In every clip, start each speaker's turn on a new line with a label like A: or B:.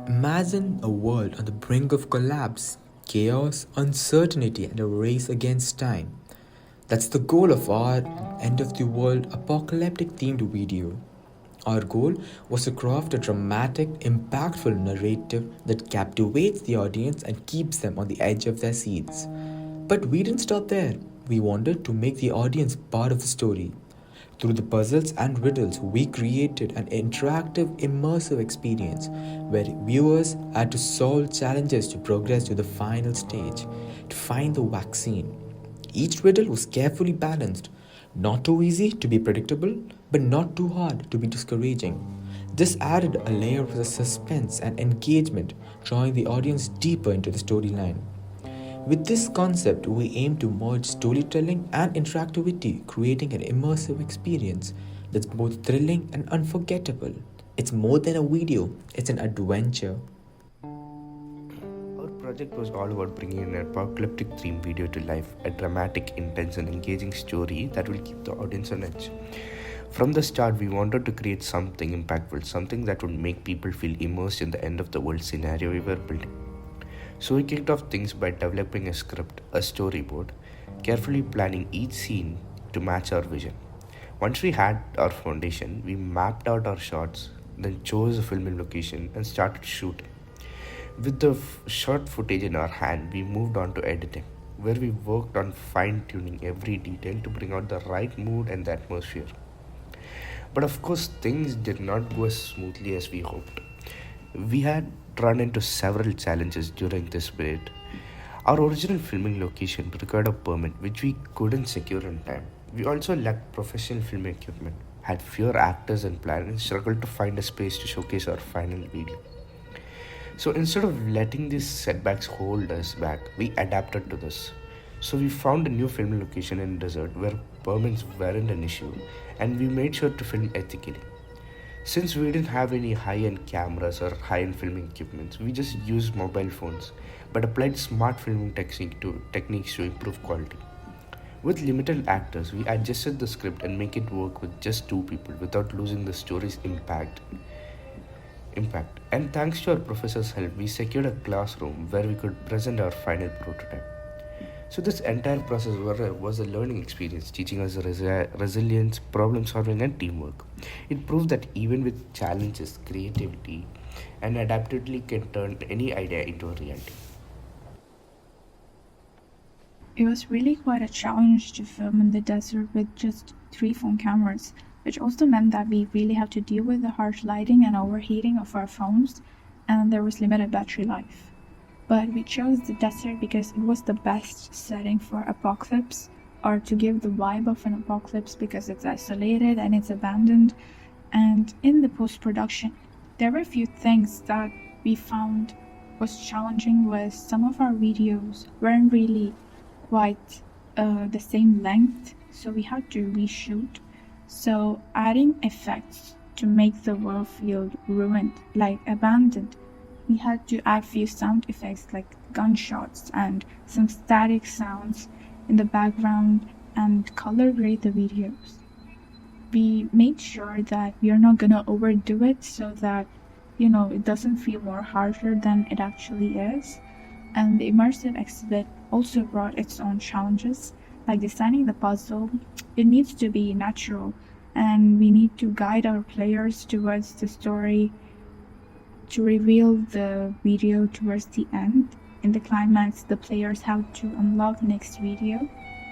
A: Imagine a world on the brink of collapse, chaos, uncertainty, and a race against time. That's the goal of our end of the world apocalyptic themed video. Our goal was to craft a dramatic, impactful narrative that captivates the audience and keeps them on the edge of their seats. But we didn't stop there. We wanted to make the audience part of the story. Through the puzzles and riddles, we created an interactive, immersive experience where viewers had to solve challenges to progress to the final stage, to find the vaccine. Each riddle was carefully balanced, not too easy to be predictable, but not too hard to be discouraging. This added a layer of suspense and engagement, drawing the audience deeper into the storyline. With this concept, we aim to merge storytelling and interactivity, creating an immersive experience that's both thrilling and unforgettable. It's more than a video, it's an adventure.
B: Our project was all about bringing an apocalyptic theme video to life, a dramatic, intense, and engaging story that will keep the audience on edge. From the start, we wanted to create something impactful, something that would make people feel immersed in the end of the world scenario we were building. So we kicked off things by developing a script, a storyboard, carefully planning each scene to match our vision. Once we had our foundation, we mapped out our shots, then chose a filming location and started shooting. With the short footage in our hand, we moved on to editing, where we worked on fine tuning every detail to bring out the right mood and the atmosphere. But of course, things did not go as smoothly as we hoped. We had run into several challenges during this period. Our original filming location required a permit which we couldn't secure in time. We also lacked professional film equipment, had fewer actors than planned, and struggled to find a space to showcase our final video. So instead of letting these setbacks hold us back, we adapted to this. So we found a new filming location in the desert where permits weren't an issue, and we made sure to film ethically. Since we didn't have any high-end cameras or high-end filming equipment, we just used mobile phones, but applied smart filming techniques to improve quality. With limited actors, we adjusted the script and make it work with just two people without losing the story's impact. And thanks to our professor's help, we secured a classroom where we could present our final prototype. So this entire process was a learning experience, teaching us resilience, problem solving, and teamwork. It proved that even with challenges, creativity and adaptability can turn any idea into a reality.
C: It was really quite a challenge to film in the desert with just 3 phone cameras, which also meant that we really had to deal with the harsh lighting and overheating of our phones, and there was limited battery life. But we chose the desert because it was the best setting for apocalypse, or to give the vibe of an apocalypse because it's isolated and it's abandoned. And in the post-production, there were a few things that we found was challenging. Was some of our videos weren't really quite the same length, so we had to reshoot. So adding effects to make the world feel ruined, like abandoned, we had to add few sound effects like gunshots and some static sounds in the background and color grade the videos. We made sure that we are not gonna overdo it so that, it doesn't feel more harsher than it actually is. And the immersive exhibit also brought its own challenges, like designing the puzzle. It needs to be natural, and we need to guide our players towards the story to reveal the video towards the end. In the climax, the players have to unlock the next video,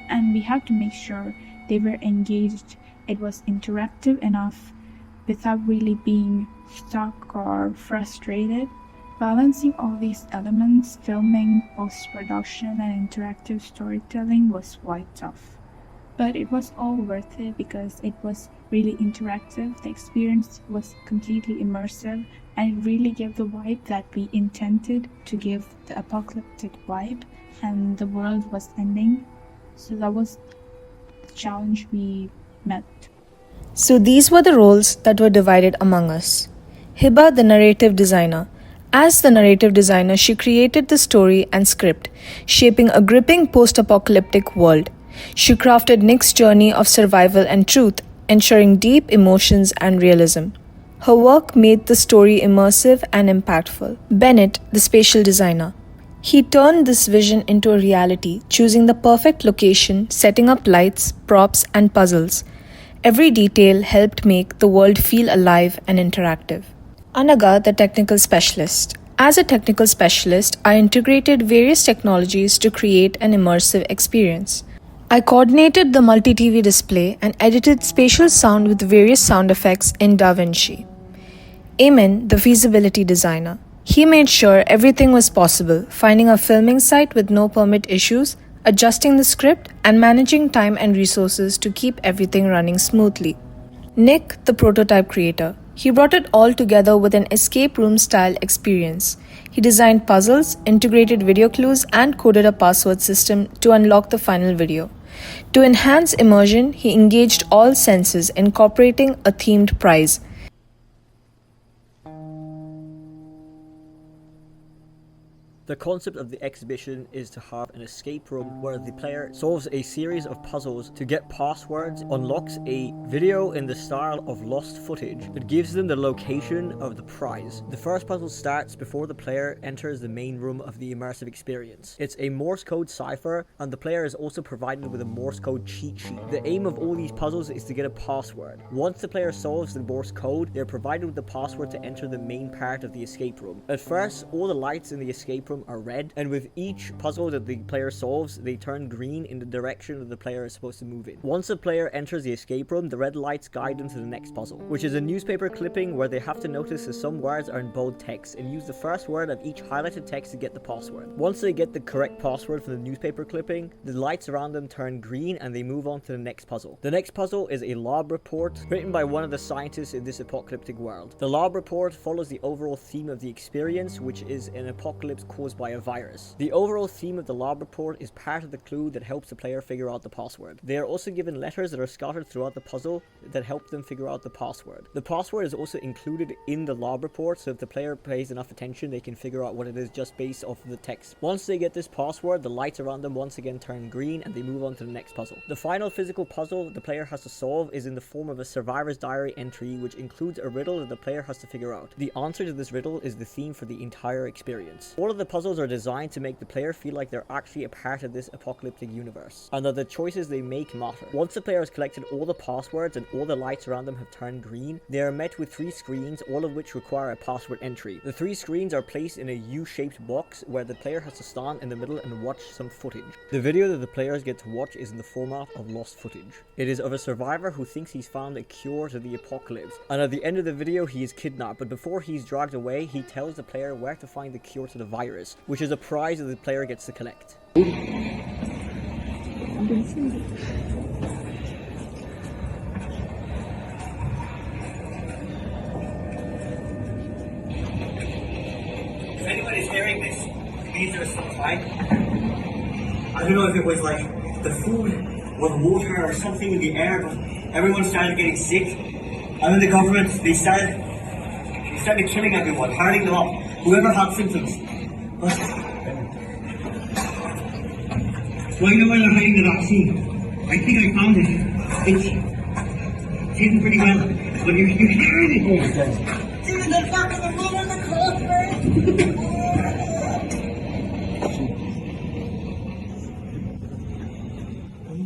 C: and we have to make sure they were engaged. It was interactive enough without really being stuck or frustrated. Balancing all these elements, filming, post-production, and interactive storytelling was quite tough. But it was all worth it because it was really interactive. The experience was completely immersive, and it really gave the vibe that we intended to give, the apocalyptic vibe, and the world was ending. So that was the challenge we met.
D: So these were the roles that were divided among us. Hiba, the narrative designer. As the narrative designer, she created the story and script, shaping a gripping post-apocalyptic world. She crafted Nick's journey of survival and truth, ensuring deep emotions and realism. Her work made the story immersive and impactful. Bennett, the spatial designer. He turned this vision into a reality, choosing the perfect location, setting up lights, props, and puzzles. Every detail helped make the world feel alive and interactive. Anaga, the technical specialist. As a technical specialist, I integrated various technologies to create an immersive experience. I coordinated the multi-TV display and edited spatial sound with various sound effects in DaVinci. Eamon, the feasibility designer. He made sure everything was possible, finding a filming site with no permit issues, adjusting the script, and managing time and resources to keep everything running smoothly. Nick, the prototype creator. He brought it all together with an escape room style experience. He designed puzzles, integrated video clues, and coded a password system to unlock the final video. To enhance immersion, he engaged all senses, incorporating a themed prize.
E: The concept of the exhibition is to have an escape room where the player solves a series of puzzles to get passwords, unlocks a video in the style of lost footage that gives them the location of the prize. The first puzzle starts before the player enters the main room of the immersive experience. It's a Morse code cipher, and the player is also provided with a Morse code cheat sheet. The aim of all these puzzles is to get a password. Once the player solves the Morse code, they're provided with the password to enter the main part of the escape room. At first, all the lights in the escape room are red, and with each puzzle that the player solves, they turn green in the direction that the player is supposed to move in. Once the player enters the escape room, the red lights guide them to the next puzzle, which is a newspaper clipping where they have to notice that some words are in bold text and use the first word of each highlighted text to get the password. Once they get the correct password from the newspaper clipping, the lights around them turn green and they move on to the next puzzle. The next puzzle is a lab report written by one of the scientists in this apocalyptic world. The lab report follows the overall theme of the experience, which is an apocalypse caused by a virus. The overall theme of the lab report is part of the clue that helps the player figure out the password. They are also given letters that are scattered throughout the puzzle that help them figure out the password. The password is also included in the lab report, so if the player pays enough attention, they can figure out what it is just based off of the text. Once they get this password, the lights around them once again turn green and they move on to the next puzzle. The final physical puzzle the player has to solve is in the form of a survivor's diary entry, which includes a riddle that the player has to figure out. The answer to this riddle is the theme for the entire experience. All of the puzzles are designed to make the player feel like they're actually a part of this apocalyptic universe, and that the choices they make matter. Once the player has collected all the passwords and all the lights around them have turned green, they are met with 3 screens, all of which require a password entry. The 3 screens are placed in a U-shaped box where the player has to stand in the middle and watch some footage. The video that the players get to watch is in the format of lost footage. It is of a survivor who thinks he's found a cure to the apocalypse, and at the end of the video he is kidnapped, but before he's dragged away, he tells the player where to find the cure to the virus, which is a prize that the player gets to collect.
F: If anyone is hearing this, please give us some time. I don't know if it was like the food or the water or something in the air, but everyone started getting sick. And then the government, they started killing everyone, hurting them off, whoever had symptoms. Right now while they're hiding the vaccine, I think I found it. It's hidden pretty well, but you're hearing it. Oh my God. Dude, the back of the mom on the cover.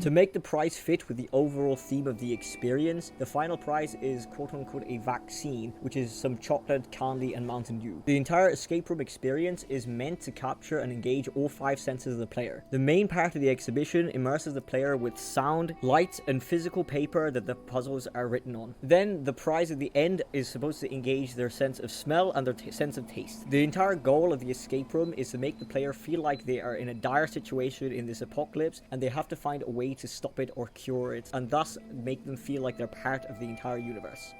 E: To make the prize fit with the overall theme of the experience, the final prize is quote-unquote a vaccine, which is some chocolate, candy, and Mountain Dew. The entire escape room experience is meant to capture and engage all 5 senses of the player. The main part of the exhibition immerses the player with sound, light, and physical paper that the puzzles are written on. Then, the prize at the end is supposed to engage their sense of smell and their sense of taste. The entire goal of the escape room is to make the player feel like they are in a dire situation in this apocalypse, and they have to find a way to stop it or cure it, and thus make them feel like they're part of the entire universe.